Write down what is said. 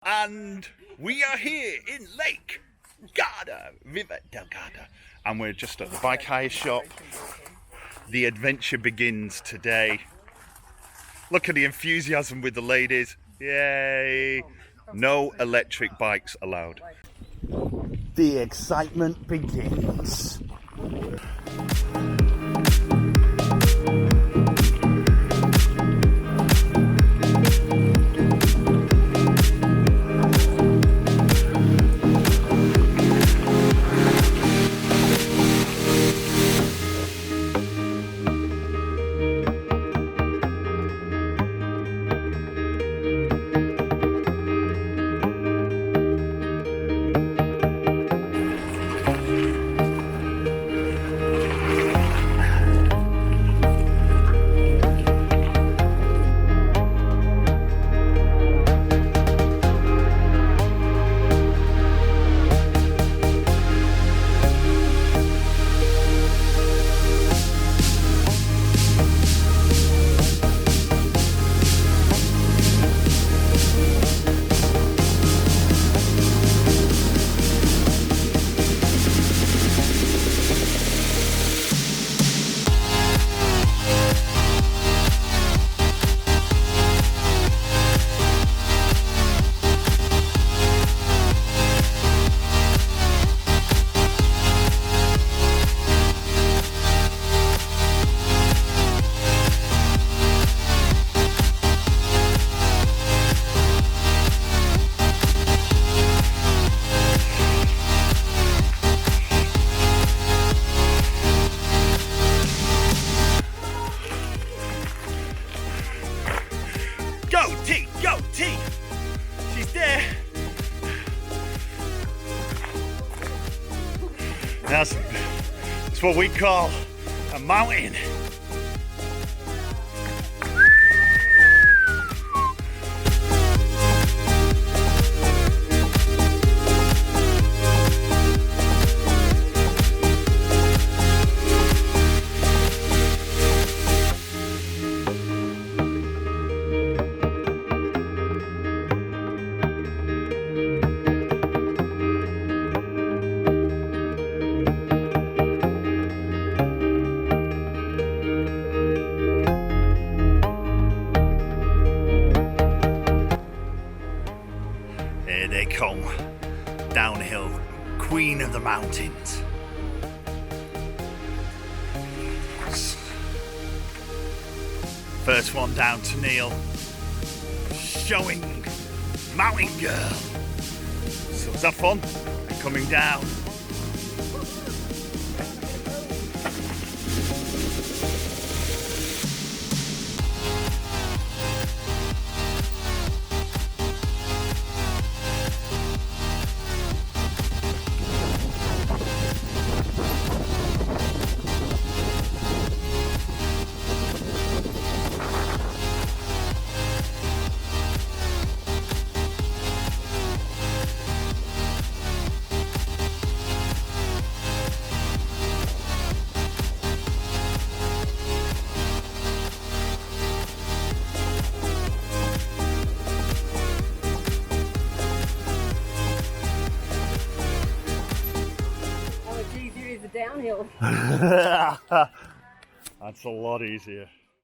And we are here in Lake Garda, Riva del Garda, and we're just at the bike hire shop. The adventure begins today. Look at the enthusiasm with the ladies. Yay! No electric bikes allowed. The excitement begins. Go T! She's there! That's what we call a mountain. Here they come, downhill, queen of the mountains. First one down to Neil, showing Mountain Girl. So was that fun? And coming down. Downhill. That's a lot easier.